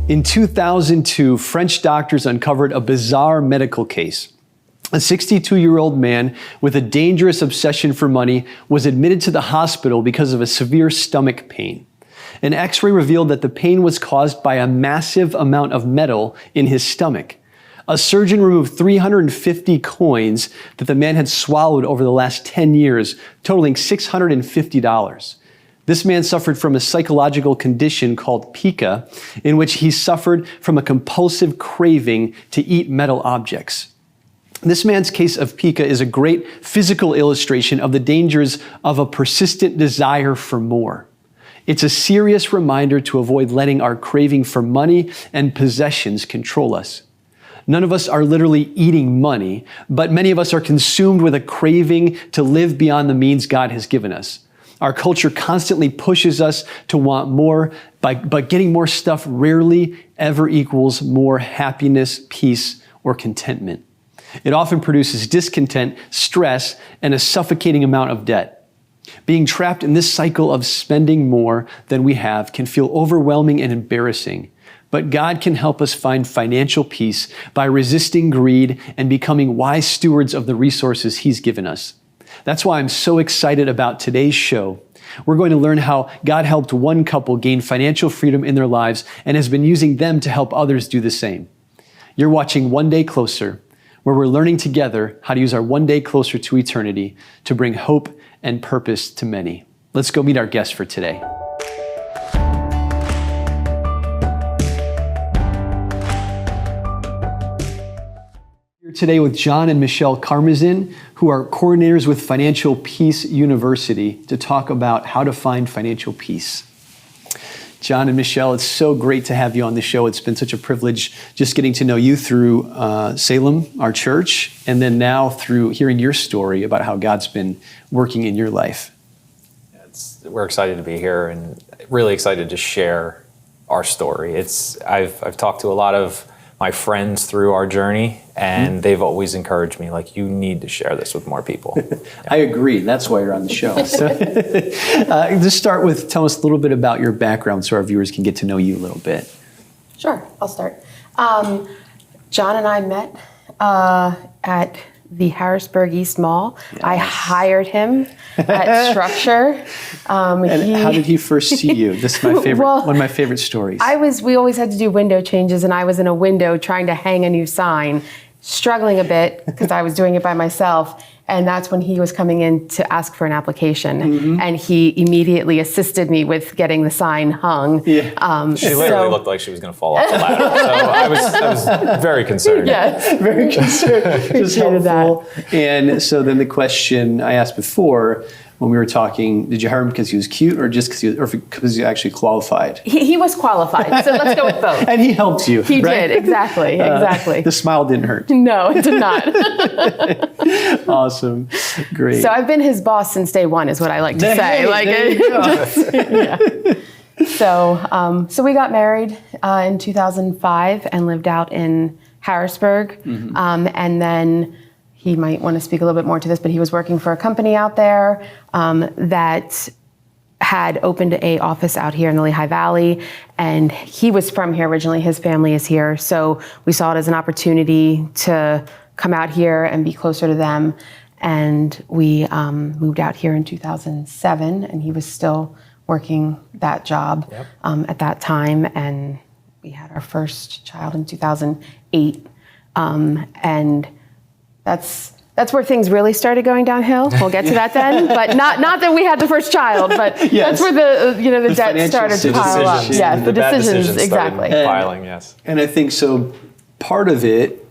In 2002, French doctors uncovered a bizarre medical case. A 62-year-old man with a dangerous obsession for money was admitted to the hospital because of a severe stomach pain. An X-ray revealed that the pain was caused by a massive amount of metal in his stomach. A surgeon removed 350 coins that the man had swallowed over the last 10 years, totaling $650. This man suffered from a psychological condition called pica, in which he suffered from a compulsive craving to eat metal objects. This man's case of pica is a great physical illustration of the dangers of a persistent desire for more. It's a serious reminder to avoid letting our craving for money and possessions control us. None of us are literally eating money, but many of us are consumed with a craving to live beyond the means God has given us. Our culture constantly pushes us to want more, but getting more stuff rarely ever equals more happiness, peace, or contentment. It often produces discontent, stress, and a suffocating amount of debt. Being trapped in this cycle of spending more than we have can feel overwhelming and embarrassing. But God can help us find financial peace by resisting greed and becoming wise stewards of the resources He's given us. That's why I'm so excited about today's show. We're going to learn how God helped one couple gain financial freedom in their lives and has been using them to help others do the same. You're watching One Day Closer, where we're learning together how to use our one day closer to eternity to bring hope and purpose to many. Let's go meet our guest for today. Here today with Jon and Michelle Karmazyn, who are coordinators with Financial Peace University, to talk about how to find financial peace. Jon and Michelle, it's so great to have you on the show. It's been such a privilege just getting to know you through Salem, our church, and then now through hearing your story about how God's been working in your life. We're excited to be here and really excited to share our story. I've talked to a lot of my friends through our journey, and they've always encouraged me, like, you need to share this with more people. Yeah. I agree. That's why you're on the show. So, just start with, tell us a little bit about your background so our viewers can get to know you a little bit. Sure, I'll start. Jon and I met at the Harrisburg East Mall. Yes. I hired him at Structure. And how did he first see you? This is my favorite, one of my favorite stories. We always had to do window changes, and I was in a window trying to hang a new sign, struggling a bit because I was doing it by myself. And that's when he was coming in to ask for an application. Mm-hmm. And he immediately assisted me with getting the sign hung. Yeah. She literally looked like she was going to fall off the ladder. So I was very concerned. Yes, very concerned. Just helpful. And so then the question I asked before, when we were talking, did you hire him because he was cute or just because he actually qualified? He was qualified, so let's go with both. And he helped you, He right? did, exactly. The smile didn't hurt. No, it did not. Awesome, great. So I've been his boss since day one, is what I like to say. So we got married in 2005 and lived out in Harrisburg, and then he might want to speak a little bit more to this, but he was working for a company out there that had opened an office out here in the Lehigh Valley, and he was from here originally. His family is here, so we saw it as an opportunity to come out here and be closer to them. And we moved out here in 2007, and he was still working that job at that time, and we had our first child in 2008, and that's where things really started going downhill. We'll get to that then, but not that we had the first child, but that's where the debt started to pile up. Yes, the decisions exactly. Piling, yes. And I think so. Part of it,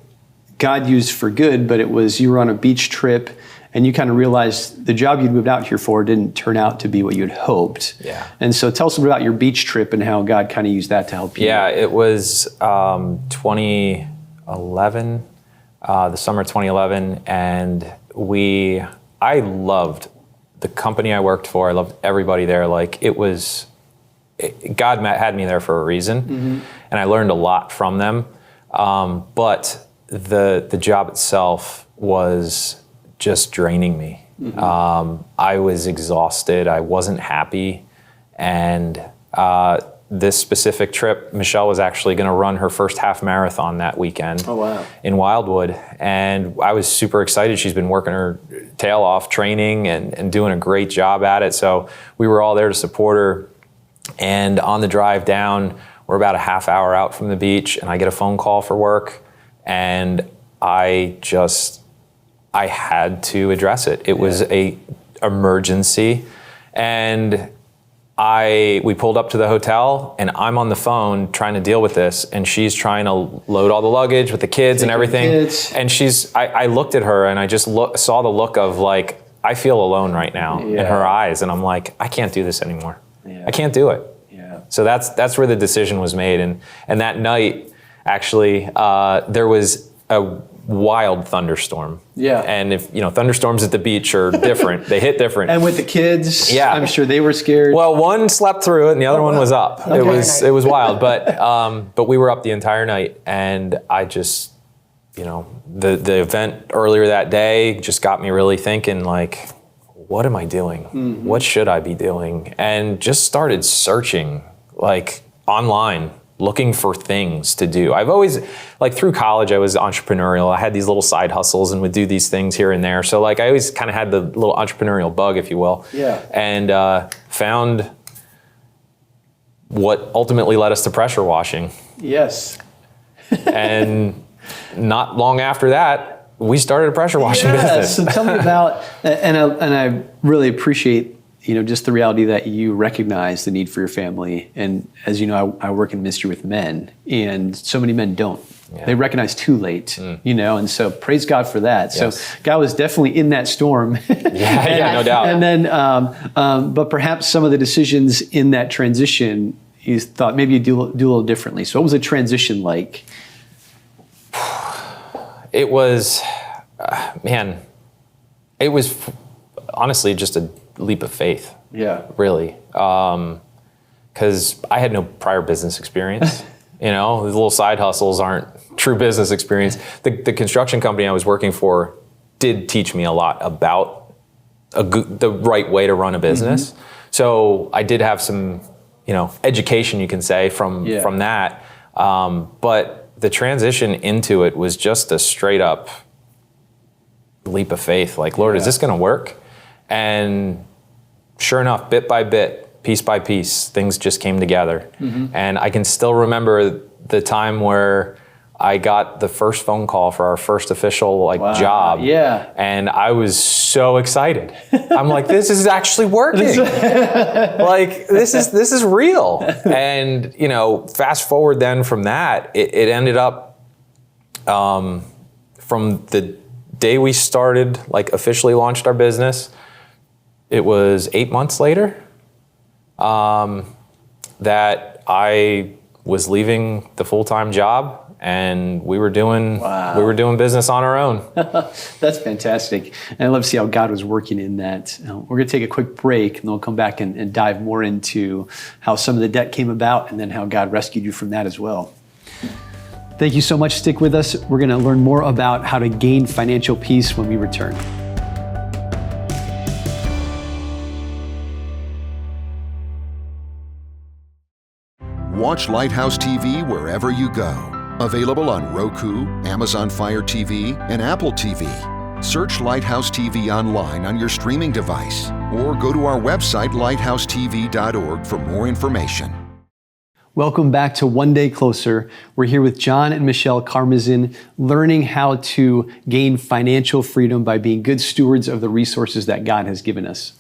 God used for good, but it was you were on a beach trip, and you kind of realized the job you'd moved out here for didn't turn out to be what you'd hoped. Yeah. And so tell us a bit about your beach trip and how God kind of used that to help you. Yeah, it was 2011. The summer of 2011, and I loved the company I worked for. I loved everybody there. Like God had me there for a reason, and I learned a lot from them. But the job itself was just draining me. I was exhausted. I wasn't happy, and this specific trip, Michelle was actually going to run her first half marathon that weekend. Oh, wow. In Wildwood. And I was super excited. She's been working her tail off training and doing a great job at it. So we were all there to support her. And on the drive down, we're about a half hour out from the beach, and I get a phone call for work, and I had to address it. It was a emergency, and we pulled up to the hotel, and I'm on the phone trying to deal with this, and she's trying to load all the luggage with the kids and everything. And I looked at her, and I just saw the look of like, I feel alone right now in her eyes, and I'm like, I can't do this anymore. I can't do it. So that's where the decision was made, and that night, actually, there was a wild thunderstorm. Yeah. And if thunderstorms at the beach are different, they hit different. And with the kids, I'm sure they were scared. Well, one slept through it, and the other one was up. Okay. It was wild, but we were up the entire night, and I just, the event earlier that day just got me really thinking, like, what am I doing? Mm-hmm. What should I be doing? And just started searching, like, online, looking for things to do. I've always, like, through college, I was entrepreneurial. I had these little side hustles and would do these things here and there. So, like, I always kind of had the little entrepreneurial bug, if you will. Yeah. And found what ultimately led us to pressure washing. Yes. And not long after that, we started a pressure washing business. So tell me about, and I really appreciate, just the reality that you recognize the need for your family. And as you know, I work in ministry with men, and so many men don't. Yeah. They recognize too late, and so praise God for that. Yes. So God was definitely in that storm. Yeah, no doubt. And then, but perhaps some of the decisions in that transition, you thought maybe you'd do a little differently. So what was the transition like? It was, it was honestly just a leap of faith. Yeah. Really. Because I had no prior business experience. The little side hustles aren't true business experience. The construction company I was working for did teach me a lot about the right way to run a business. Mm-hmm. So I did have some, education, you can say, from that. But the transition into it was just a straight up leap of faith. Like, Lord, is this going to work? And sure enough, bit by bit, piece by piece, things just came together. Mm-hmm. And I can still remember the time where I got the first phone call for our first official job. Yeah. And I was so excited. I'm like, this is actually working. Like, this is real. And, fast forward then from that, it ended up, from the day we started, officially launched our business, it was 8 months later, that I was leaving the full-time job, and we were doing business on our own. That's fantastic. And I love to see how God was working in that. We're going to take a quick break, and then we'll come back and dive more into how some of the debt came about, and then how God rescued you from that as well. Thank you so much. Stick with us. We're going to learn more about how to gain financial peace when we return. Watch Lighthouse TV wherever you go. Available on Roku, Amazon Fire TV, and Apple TV. Search Lighthouse TV online on your streaming device, or go to our website, lighthousetv.org, for more information. Welcome back to One Day Closer. We're here with Jon and Michelle Karmazyn, learning how to gain financial freedom by being good stewards of the resources that God has given us.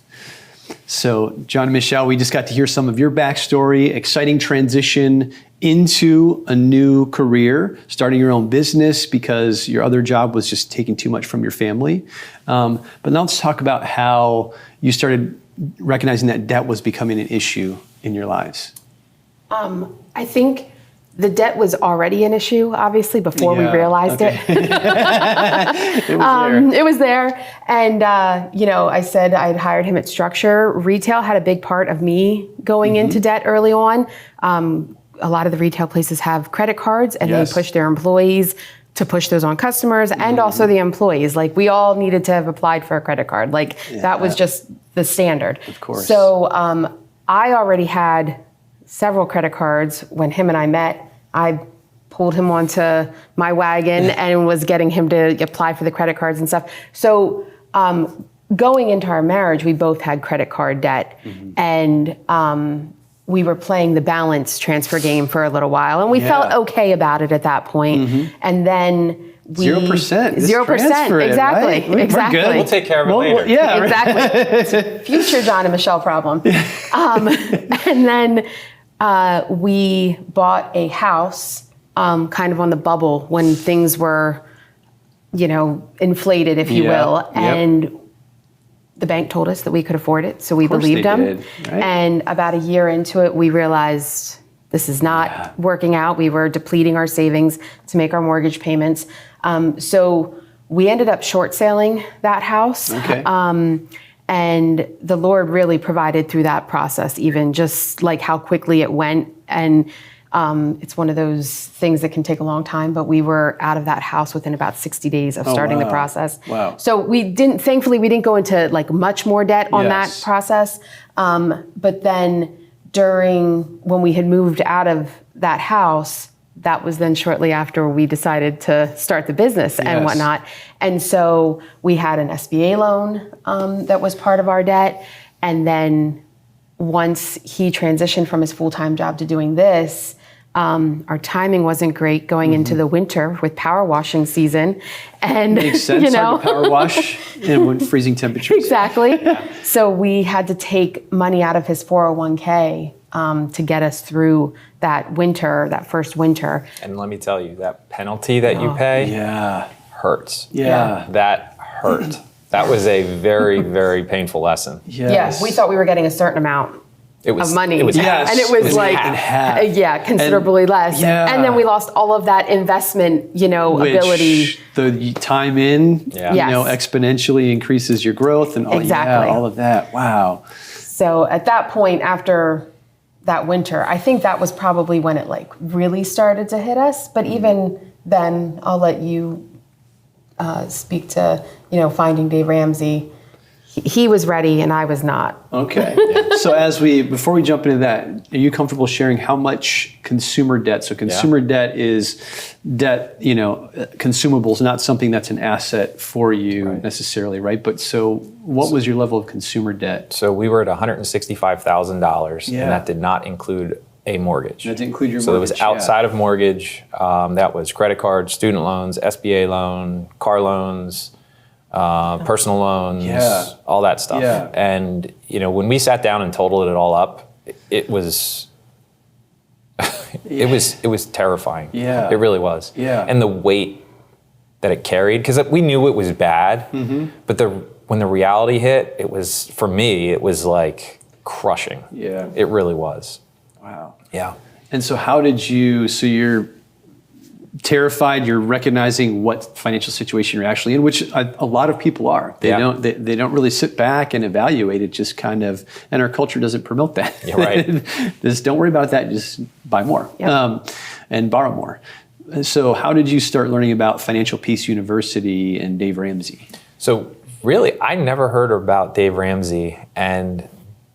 So, Jon and Michelle, we just got to hear some of your backstory, exciting transition into a new career, starting your own business because your other job was just taking too much from your family. But now let's talk about how you started recognizing that debt was becoming an issue in your lives. I think the debt was already an issue, obviously, before we realized it. It was there. And, I said I'd hired him at Structure. Retail had a big part of me going into debt early on. A lot of the retail places have credit cards, and they push their employees to push those on customers, and also the employees. Like, we all needed to have applied for a credit card. That was just the standard. Of course. So I already had several credit cards. When him and I met, I pulled him onto my wagon and was getting him to apply for the credit cards and stuff. So going into our marriage, we both had credit card debt, and we were playing the balance transfer game for a little while, and we felt okay about it at that point. And then 0%. 0%. Exactly. Right? Exactly. We're good. We'll take care of it later. Yeah. Exactly. It's a future Jon and Michelle problem. And then we bought a house kind of on the bubble when things were, inflated, if you will. And the bank told us that we could afford it, so we believed them. Did, right? And about a year into it, we realized this is not working out. We were depleting our savings to make our mortgage payments. So we ended up short selling that house. Okay. And the Lord really provided through that process, even just like how quickly it went. And it's one of those things that can take a long time, but we were out of that house within about 60 days of starting the process. Wow. So thankfully we didn't go into like much more debt on that process. But then when we had moved out of that house, that was then shortly after we decided to start the business and whatnot. And so we had an SBA loan that was part of our debt. And then once he transitioned from his full-time job to doing this, our timing wasn't great going into the winter with power washing season. And makes sense. Hard to power wash in freezing temperatures. Exactly. So we had to take money out of his 401k to get us through that first winter. And let me tell you, that penalty that you pay hurts. Yeah. That hurt. That was a very, very painful lesson. Yes. Yeah, we thought we were getting a certain amount of money. It was and it was like half. considerably less. Yeah. And then we lost all of that investment, ability. The time in, exponentially increases your growth and all, all of that. Wow. So at that point, after that winter, I think that was probably when it like really started to hit us. But even then, I'll let you speak to, finding Dave Ramsey. He was ready and I was not. Okay. So before we jump into that, are you comfortable sharing how much consumer debt? So consumer debt is debt, consumables, not something that's an asset for you necessarily, right? But so what was your level of consumer debt? So we were at $165,000 and that did not include a mortgage. That didn't include your mortgage. So it was outside of mortgage. That was credit cards, student loans, SBA loan, car loans, personal loans, all that stuff. Yeah. And when we sat down and totaled it all up, it was it was terrifying. Yeah. It really was. Yeah. And the weight that it carried, because we knew it was bad, but when the reality hit, it was, for me, it was like crushing. Yeah. It really was. Wow. Yeah. And so so you're terrified, you're recognizing what financial situation you're actually in, which a lot of people are. They don't really sit back and evaluate it, just kind of, and our culture doesn't promote that. Yeah, right. Just don't worry about that, just buy more and borrow more. So how did you start learning about Financial Peace University and Dave Ramsey? So really, I never heard about Dave Ramsey, and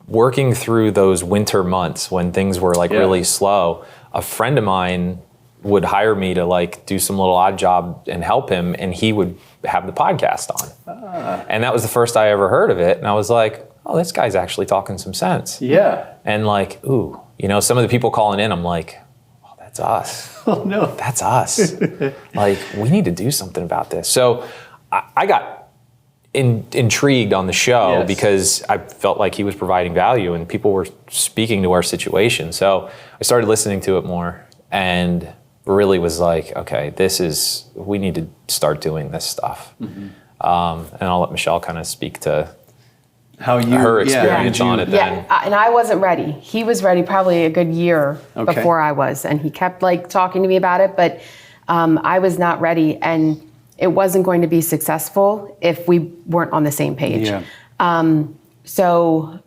working through those winter months when things were really slow, a friend of mine would hire me to do some little odd job and help him, and he would have the podcast on. And that was the first I ever heard of it, and I was like, oh, this guy's actually talking some sense. Yeah. And some of the people calling in, I'm like, oh, that's us. Oh no. That's us. We need to do something about this. So I got intrigued on the show because I felt like he was providing value and people were speaking to our situation. So I started listening to it more and really was like, okay, we need to start doing this stuff. And I'll let Michelle kind of speak to her experience on it then. Yeah, and I wasn't ready. He was ready probably a good year before I was, and he kept talking to me about it, but I was not ready, and it wasn't going to be successful if we weren't on the same page. Yeah. So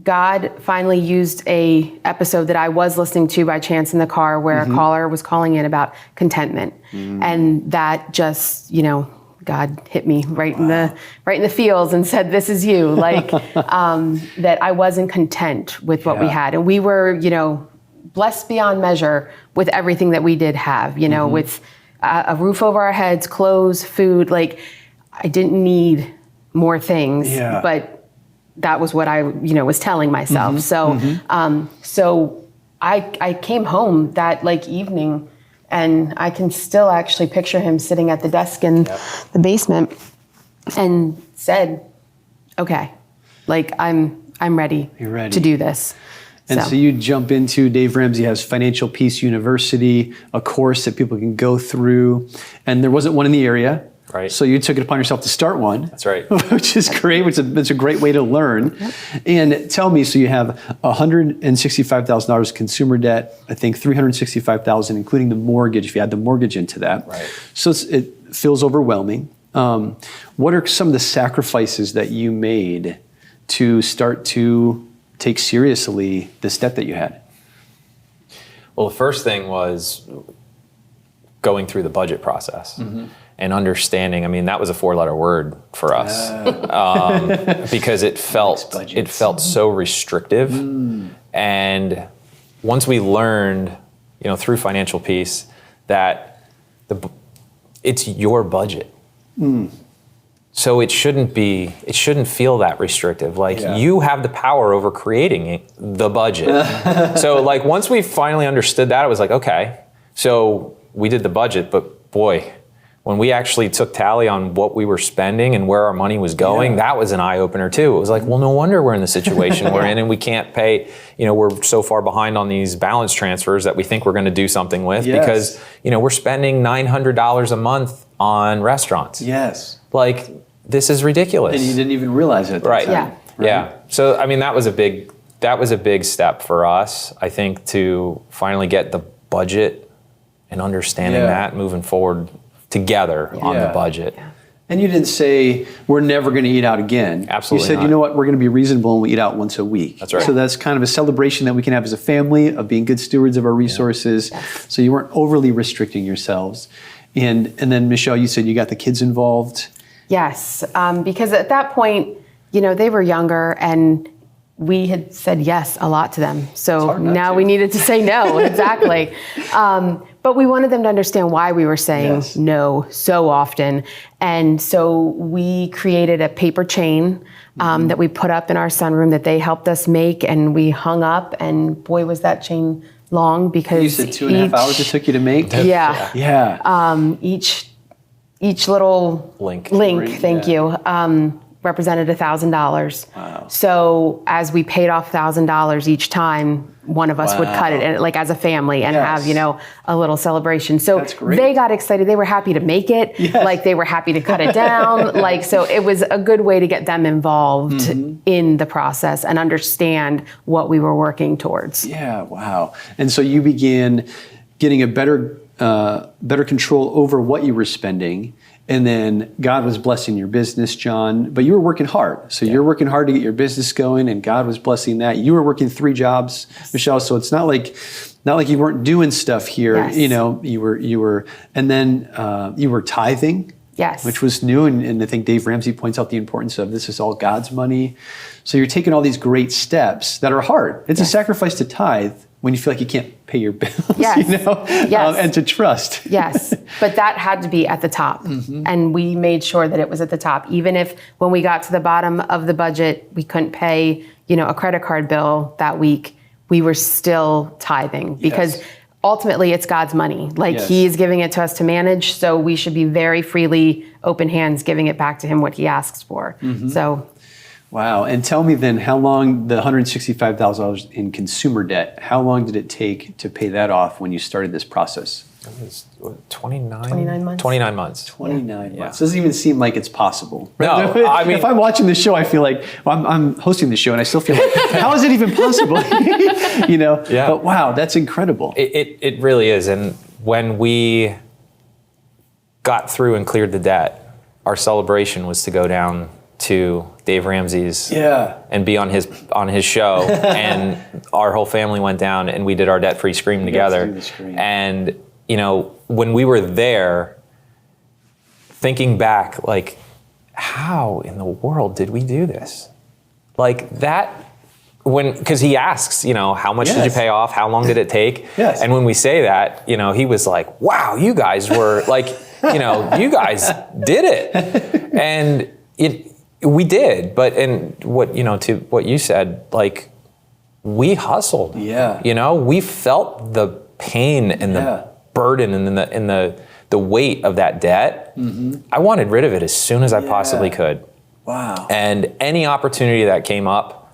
God finally used a episode that I was listening to by chance in the car where a caller was calling in about contentment. And that just, God hit me right in the feels and said, this is you, that I wasn't content with what we had. And we were, blessed beyond measure with everything that we did have, you know, with a roof over our heads, clothes, food. Like, I didn't need more things, but that was what I, you know, was telling myself. So I came home that like evening, and I can still actually picture him sitting at the desk in the basement, and said, okay, like I'm ready, to do this. And so you jump into, Dave Ramsey has Financial Peace University, a course that people can go through, and there wasn't one in the area. Right. So you took it upon yourself to start one. That's right. Which is great. It's a great way to learn. And tell me, so you have $165,000 consumer debt, I think $365,000, including the mortgage, if you add the mortgage into that. Right. So it feels overwhelming. What are some of the sacrifices that you made to start to take seriously this debt that you had? Well, the first thing was going through the budget process. And understanding, I mean, that was a 4-letter word for us, because it felt so restrictive. And once we learned, you know, through Financial Peace, that it's your budget. So it shouldn't feel that restrictive. Like, you have the power over creating the budget. So like, once we finally understood that, it was like, okay, so we did the budget, but boy, when we actually took tally on what we were spending and where our money was going, that was an eye-opener too. It was like, well, no wonder we're in the situation we're in, and we can't pay, you know, we're so far behind on these balance transfers that we think we're gonna do something with because, you know, we're spending $900 a month on restaurants. Like, this is ridiculous. And you didn't even realize it at that time. Yeah. So, I mean, that was a big step for us, I think, to finally get the budget and understanding that moving forward together on the budget. And you didn't say, we're never going to eat out again. Absolutely You said, not. you know what, we're going to be reasonable and we eat out once a week. That's right. So that's kind of a celebration that we can have as a family of being good stewards of our resources. So you weren't overly restricting yourselves. And then, Michelle, you said you got the kids involved. Yes, because at that point, you know, they were younger, and we had said yes a lot to them. So now we needed to say no, exactly. But we wanted them to understand why we were saying no so often. And so we created a paper chain that we put up in our sunroom that they helped us make, and we hung up, and boy, was that chain long, because You said 2.5 hours it took you to make? Each little link, thank you, represented $1,000. Wow. So as we paid off $1,000 each time, one of us would cut it, and like as a family, and have, you know, a little celebration. So they got excited. They were happy to make it. Like, they were happy to cut it down. Like, so it was a good way to get them involved in the process and understand what we were working towards. Yeah, wow. And so you began getting a better control over what you were spending. And then God was blessing your business, Jon, but you were working hard. So you're working hard to get your business going, and God was blessing that. You were working 3 jobs, Michelle. So it's not like you weren't doing stuff here. You know, you were, and then you were tithing. Which was new, and I think Dave Ramsey points out the importance of this is all God's money. So you're taking all these great steps that are hard. It's a sacrifice to tithe when you feel like you can't pay your bills, you know, and to trust. But that had to be at the top, and we made sure that it was at the top. Even if when we got to the bottom of the budget, we couldn't pay, you know, a credit card bill that week, we were still tithing, because ultimately it's God's money. Like, He is giving it to us to manage, so we should be very freely, open hands, giving it back to Him what He asks for. So. Wow. And tell me then, how long, the $165,000 in consumer debt, how long did it take to pay that off when you started this process? It was 29 months. 29 months. 29 months. Doesn't even seem like it's possible. No, I mean, if I'm watching the show, I feel like, well, I'm hosting the show, and I still feel like, how is it even possible? You know? But wow, that's incredible. It really is. And when we got through and cleared the debt, our celebration was to go down to Dave Ramsey's and be on his show, and our whole family went down and we did our debt-free scream together. And you know, when we were there, thinking back, like, how in the world did we do this? Like, that because he asks, how much did you pay off? How long did it take? Yes. And when we say that, he was like, wow, you guys were like, you guys did it. And we did. But, and what, to what you said, like, we hustled. Yeah. We felt the pain and the burden and the weight of that debt. Mm-hmm. I wanted rid of it as soon as I possibly could. Wow. And any opportunity that came up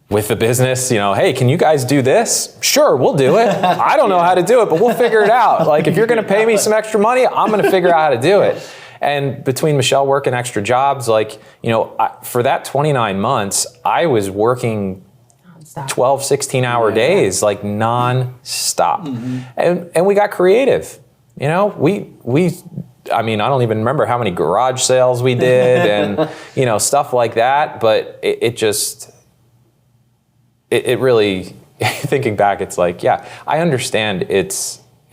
with the business, hey, can you guys do this? Sure, we'll do it. I don't know how to do it, but we'll figure it out. Like, if you're going to pay me some extra money, I'm going to figure out how to do it. And between Michelle working extra jobs, like, for that 29 months, I was working 12, 16-hour days, like non-stop. Mm-hmm. And we got creative. I don't even remember how many garage sales we did and, stuff like that. But it really, thinking back, it's like, yeah, I understand it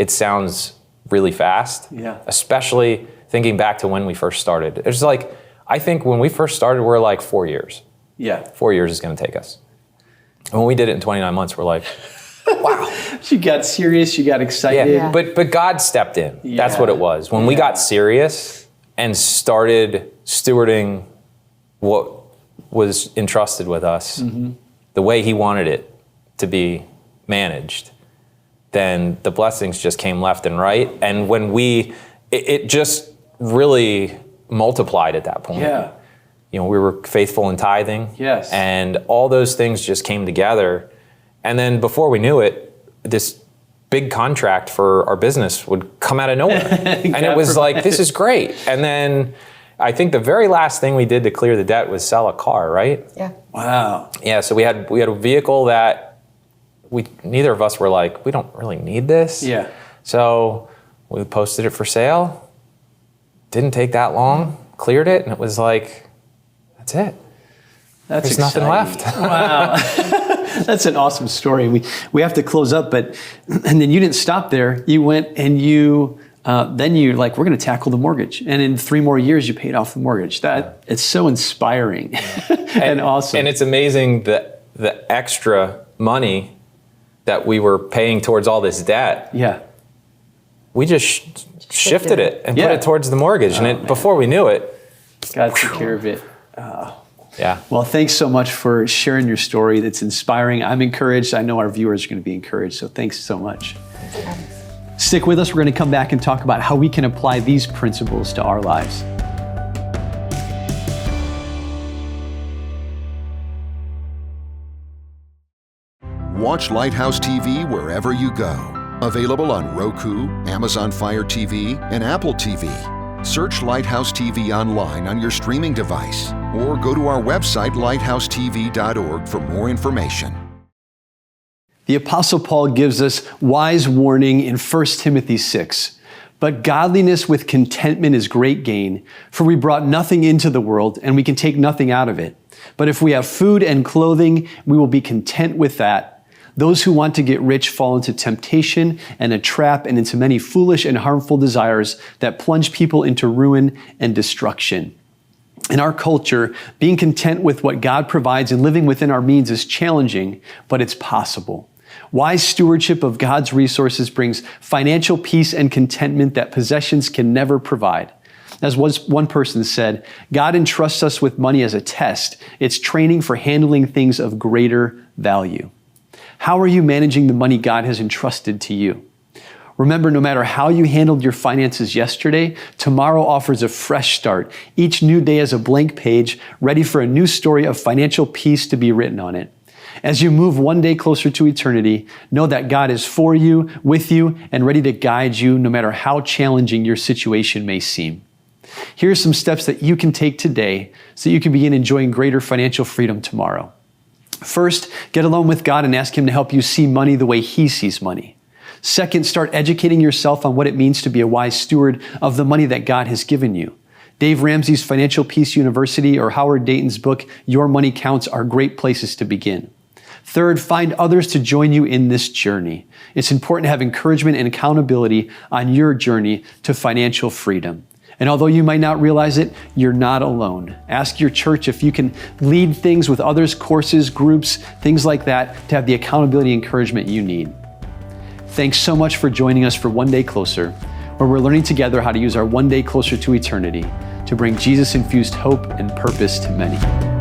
sounds really fast. Yeah. Especially thinking back to when we first started. It's like, I think when we first started, we're like 4 years. Yeah. 4 years is going to take us. And when we did it in 29 months, we're like, wow. You got serious, you got excited. Yeah. But God stepped in. Yeah. That's what it was. When we got serious and started stewarding what was entrusted with us, the way he wanted it to be managed, then the blessings just came left and right. And when it just really multiplied at that point. Yeah. We were faithful in tithing. Yes. And all those things just came together. And then before we knew it, this big contract for our business would come out of nowhere. And it was like, this is great. And then I think the very last thing we did to clear the debt was sell a car, right? Yeah. Wow. Yeah, so we had a vehicle that neither of us were like, we don't really need this. Yeah. So we posted it for sale. Didn't take that long. Cleared it, and it was like, that's it. There's exciting. Nothing left. Wow. That's an awesome story. We have to close up, and then you didn't stop there. You went and then you're like, we're going to tackle the mortgage. And in 3 more years, you paid off the mortgage. It's so inspiring and awesome. And it's amazing that the extra money that we were paying towards all this debt, we just shifted it and put it towards the mortgage. And before we knew it, God took care of it. Yeah. Well, thanks so much for sharing your story. That's inspiring. I'm encouraged. I know our viewers are going to be encouraged. So thanks so much. Stick with us. We're going to come back and talk about how we can apply these principles to our lives. Watch Lighthouse TV wherever you go. Available on Roku, Amazon Fire TV, and Apple TV. Search Lighthouse TV online on your streaming device or go to our website, lighthousetv.org, for more information. The Apostle Paul gives us wise warning in 1 Timothy 6. But godliness with contentment is great gain, for we brought nothing into the world, and we can take nothing out of it. But if we have food and clothing, we will be content with that. Those who want to get rich fall into temptation and a trap and into many foolish and harmful desires that plunge people into ruin and destruction. In our culture, being content with what God provides and living within our means is challenging, but it's possible. Wise stewardship of God's resources brings financial peace and contentment that possessions can never provide. As one person said, God entrusts us with money as a test. It's training for handling things of greater value. How are you managing the money God has entrusted to you? Remember, no matter how you handled your finances yesterday, tomorrow offers a fresh start. Each new day is a blank page, ready for a new story of financial peace to be written on it. As you move one day closer to eternity, know that God is for you, with you, and ready to guide you no matter how challenging your situation may seem. Here are some steps that you can take today so you can begin enjoying greater financial freedom tomorrow. First, get alone with God and ask Him to help you see money the way He sees money. Second, start educating yourself on what it means to be a wise steward of the money that God has given you. Dave Ramsey's Financial Peace University or Howard Dayton's book, Your Money Counts, are great places to begin. Third, find others to join you in this journey. It's important to have encouragement and accountability on your journey to financial freedom. And although you might not realize it, you're not alone. Ask your church if you can lead things with others, courses, groups, things like that, to have the accountability and encouragement you need. Thanks so much for joining us for One Day Closer, where we're learning together how to use our one day closer to eternity to bring Jesus-infused hope and purpose to many.